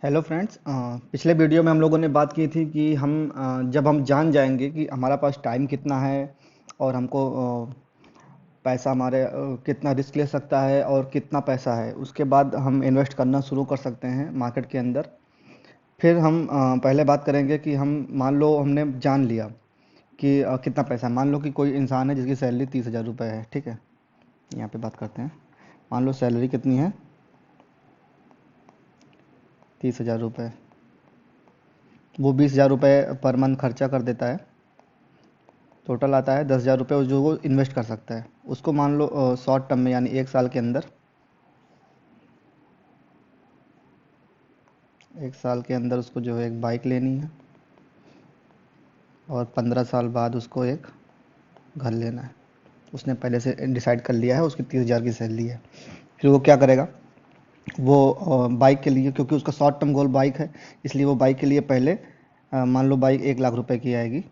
Hello friends. पिछले video में हम लोगों ने बात की थी कि जब हम जान जाएंगे कि हमारा पास टाइम कितना है और हमको पैसा कितना रिस्क ले सकता है और कितना पैसा है, उसके बाद हम इन्वेस्ट करना शुरू कर सकते हैं मार्केट के अंदर। फिर हम पहले बात करेंगे कि हम मान लो हमने जान लिया कि कितना पैसा है। मान लो कि कोई इंसान है जिसकी सैलरी 30,000 रुपये है, ठीक है। यहाँ पे बात करते हैं। मान लो सैलरी कितनी है, 30,000 रुपये। वो 20,000 रुपये पर मंथ खर्चा कर देता है। टोटल आता है 10,000 रुपये जो वो इन्वेस्ट कर सकता है। उसको मान लो शॉर्ट टर्म में, यानी 1 साल के अंदर, 1 साल के अंदर उसको जो है एक बाइक लेनी है और 15 साल बाद उसको एक घर लेना है। उसने पहले से डिसाइड कर लिया है, उसकी 30,000 की सैलरी है। फिर वो क्या करेगा, वो बाइक के लिए, क्योंकि उसका शॉर्ट टर्म गोल बाइक है, इसलिए वो बाइक के लिए पहले मान लो बाइक 1 लाख रुपए की आएगी,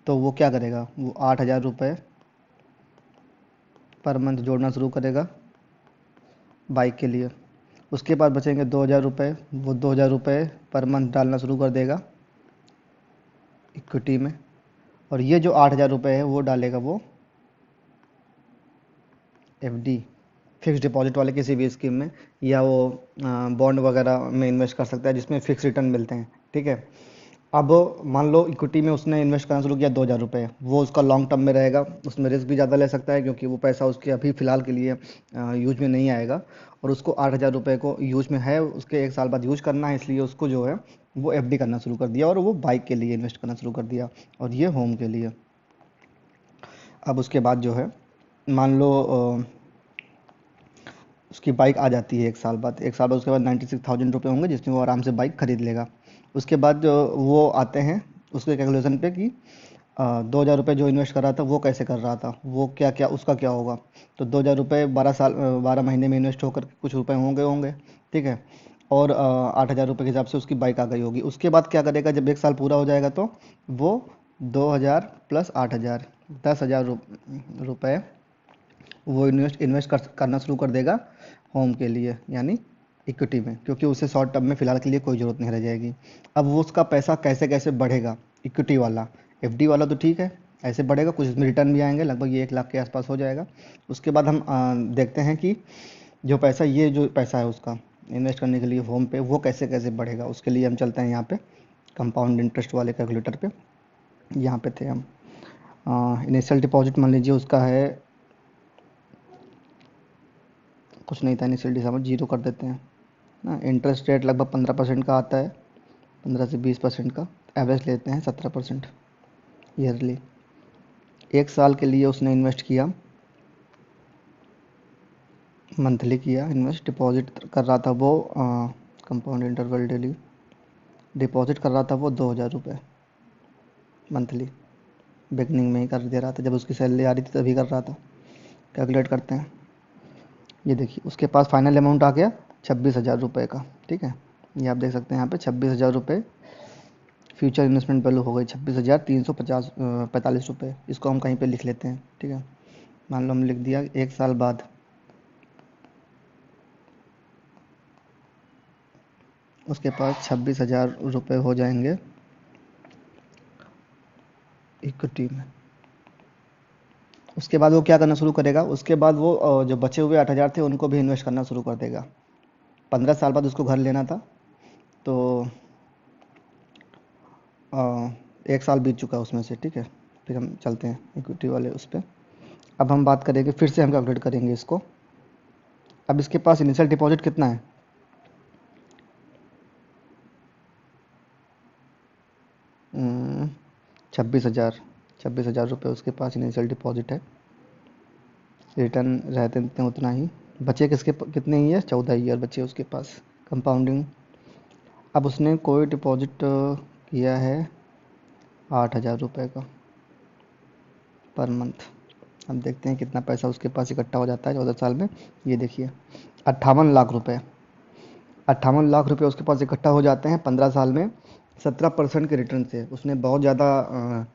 तो वो क्या करेगा, वो 8,000 रुपये पर मंथ जोड़ना शुरू करेगा बाइक के लिए। उसके बाद बचेंगे 2,000 रुपये। वो 2,000 रुपये पर मंथ डालना शुरू कर देगा इक्विटी में। और ये जो 8,000 रुपये है वो डालेगा वो एफडी, फिक्स डिपॉजिट वाले किसी भी स्कीम में, या वो बॉन्ड वगैरह में इन्वेस्ट कर सकता है जिसमें फिक्स रिटर्न मिलते हैं, ठीक है। अब मान लो इक्विटी में उसने इन्वेस्ट करना शुरू किया 2,000 रुपये, वो उसका लॉन्ग टर्म में रहेगा, उसमें रिस्क भी ज़्यादा ले सकता है क्योंकि वो पैसा उसके अभी फ़िलहाल के लिए यूज में नहीं आएगा। और उसको 8,000 रुपये को यूज में है, उसके 1 साल बाद यूज करना है, इसलिए उसको जो है वो एफडी करना शुरू कर दिया और वो बाइक के लिए इन्वेस्ट करना शुरू कर दिया, और ये होम के लिए। अब उसके बाद जो है, मान लो उसकी बाइक आ जाती है 1 साल बाद। 1 साल बाद उसके बाद 96,000 रुपये होंगे जिसमें वो आराम से बाइक खरीद लेगा। उसके बाद वो आते हैं उसके कैलकुलेशन पे कि 2,000 रुपये जो इन्वेस्ट कर रहा था वो कैसे कर रहा था, वो क्या क्या उसका क्या होगा। तो 2,000 रुपये 12 महीने में इन्वेस्ट होकर के कुछ रुपए होंगे होंगे, ठीक है। और 8,000 रुपये के हिसाब से उसकी बाइक आ गई होगी। उसके बाद क्या करेगा, जब 1 साल पूरा हो जाएगा तो वो 2,000 प्लस 8,000, 10,000 रुपये वो इन्वेस्ट करना शुरू कर देगा होम के लिए, यानी इक्विटी में, क्योंकि उसे शॉर्ट टर्म में फ़िलहाल के लिए कोई ज़रूरत नहीं रह जाएगी। अब वो उसका पैसा कैसे कैसे बढ़ेगा, इक्विटी वाला। एफडी वाला तो ठीक है, ऐसे बढ़ेगा, कुछ इसमें रिटर्न भी आएंगे, लगभग ये 1 लाख के आसपास हो जाएगा। उसके बाद हम देखते हैं कि ये जो पैसा है उसका इन्वेस्ट करने के लिए होम पे, वो कैसे कैसे बढ़ेगा। उसके लिए हम चलते हैं यहाँ पे कंपाउंड इंटरेस्ट वाले कैलकुलेटर पे। यहाँ पे थे हम। इनिशियल डिपॉजिट मान लीजिए उसका है, कुछ नहीं था, इनिशियल डिपॉजिट 0 कर देते हैं ना। इंटरेस्ट रेट लगभग 15% का आता है, 15 से 20% का। एवरेज लेते हैं 17% ईयरली। 1 साल के लिए उसने इन्वेस्ट किया, मंथली किया इन्वेस्ट। डिपॉजिट कर रहा था वो कंपाउंड इंटरवल डेली डिपॉजिट कर रहा था वो 2,000 रुपये मंथली। बिगनिंग में ही कर दे रहा था, जब उसकी सैलरी आ रही थी तभी कर रहा था। कैलकुलेट करते हैं, ये देखिए उसके पास फाइनल अमाउंट आ गया 26,000 रुपये का, ठीक है। ये आप देख सकते हैं यहाँ पे 26,000 रुपये फ्यूचर इन्वेस्टमेंट वैल्यू हो गई 26,345 रुपये। इसको हम कहीं पे लिख लेते हैं, ठीक है। मान लो हम लिख दिया 1 साल बाद उसके पास 26,000 रुपये हो जाएंगे इक्विटी में। उसके बाद वो क्या करना शुरू करेगा, उसके बाद वो जो बचे हुए 8,000 थे उनको भी इन्वेस्ट करना शुरू कर देगा। 15 साल बाद उसको घर लेना था, तो 1 साल बीत चुका है उसमें से, ठीक है। फिर हम चलते हैं इक्विटी वाले उस पर। अब हम बात करेंगे, फिर से हम कैलकुलेट करेंगे इसको। अब इसके पास इनिशियल डिपॉजिट कितना है, 26,000। 26,000 रुपये उसके पास इनिशियल डिपॉजिट है। रिटर्न रहते हैं उतना ही। बचे कितने ईयर, 14 ईयर बचे उसके पास कंपाउंडिंग। अब उसने कोई डिपॉजिट किया है 8,000 रुपये का पर मंथ। अब देखते हैं कितना पैसा उसके पास इकट्ठा हो जाता है 14 साल में। ये देखिए 58 लाख रुपये। 58 लाख रुपये उसके पास इकट्ठा हो जाते हैं 15 साल में। 17% के रिटर्न से उसने बहुत ज़्यादा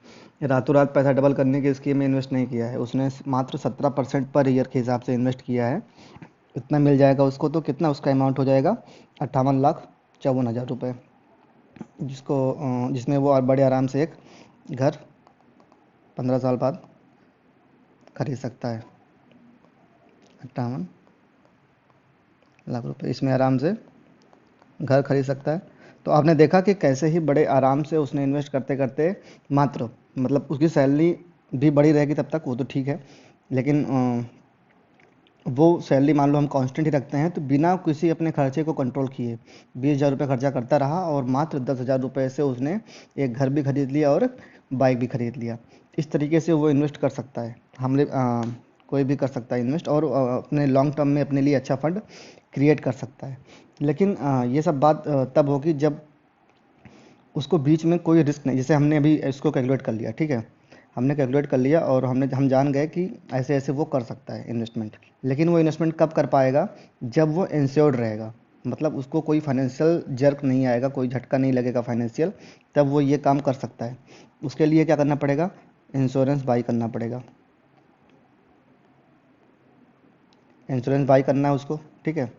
रातों रात पैसा डबल करने की स्कीम में इन्वेस्ट नहीं किया है। उसने मात्र 17% पर ईयर के हिसाब से इन्वेस्ट किया है इतना मिल जाएगा उसको, तो कितना उसका अमाउंट हो जाएगा, 58,54,000 रुपये, जिसमें वो बड़े आराम से एक घर 15 साल बाद खरीद सकता है। 58 लाख रुपए, इसमें आराम से घर खरीद सकता है। तो आपने देखा कि कैसे ही बड़े आराम से उसने इन्वेस्ट करते करते, मात्र मतलब उसकी सैलरी भी बड़ी रहेगी तब तक, वो तो ठीक है, लेकिन वो सैलरी मान लो हम कांस्टेंट ही रखते हैं, तो बिना किसी अपने खर्चे को कंट्रोल किए 20,000 रुपये खर्चा करता रहा, और मात्र 10,000 रुपये से उसने एक घर भी खरीद लिया और बाइक भी खरीद लिया। इस तरीके से वो इन्वेस्ट कर सकता है, कोई भी कर सकता है इन्वेस्ट, और अपने लॉन्ग टर्म में अपने लिए अच्छा फंड क्रिएट कर सकता है। लेकिन ये सब बात तब होगी जब उसको बीच में कोई रिस्क नहीं, जैसे हमने अभी इसको कैलकुलेट कर लिया, ठीक है, हमने कैलकुलेट कर लिया और हम जान गए कि ऐसे ऐसे वो कर सकता है इन्वेस्टमेंट। लेकिन वो इन्वेस्टमेंट कब कर पाएगा, जब वो इंश्योर्ड रहेगा, मतलब उसको कोई फाइनेंशियल जर्क नहीं आएगा, कोई झटका नहीं लगेगा फाइनेंशियल, तब वो ये काम कर सकता है। उसके लिए क्या करना पड़ेगा, इंश्योरेंस बाई करना पड़ेगा, इंश्योरेंस बाई करना है उसको, ठीक है।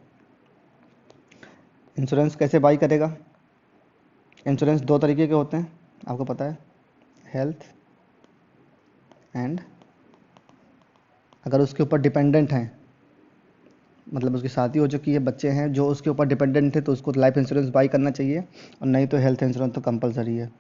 इंश्योरेंस कैसे बाई करेगा, इंश्योरेंस दो तरीके के होते हैं, आपको पता है, हेल्थ एंड, अगर उसके ऊपर डिपेंडेंट हैं, मतलब उसकी शादी हो चुकी है, बच्चे हैं जो उसके ऊपर डिपेंडेंट थे, तो उसको लाइफ इंश्योरेंस बाई करना चाहिए, और नहीं तो हेल्थ इंश्योरेंस तो कंपलसरी है।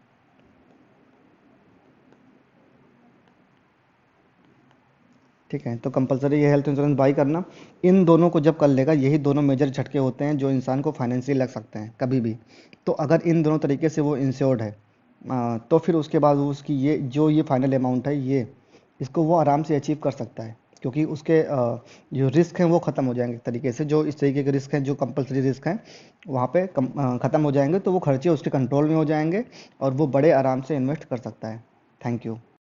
ठीक है, तो कंपलसरी है हेल्थ इंश्योरेंस बाई करना। इन दोनों को जब कर लेगा, यही दोनों मेजर झटके होते हैं जो इंसान को फाइनेंशियली लग सकते हैं कभी भी। तो अगर इन दोनों तरीके से वो इंश्योर्ड है, तो फिर उसके बाद वो उसकी ये फाइनल अमाउंट है, ये इसको वो आराम से अचीव कर सकता है, क्योंकि उसके जो रिस्क हैं वो ख़त्म हो जाएंगे एक तरीके से, जो इस तरीके के रिस्क हैं जो कंपलसरी रिस्क हैं वहाँ पे ख़त्म हो जाएंगे, तो वो खर्चे उसके कंट्रोल में हो जाएंगे और वो बड़े आराम से इन्वेस्ट कर सकता है। Thank you.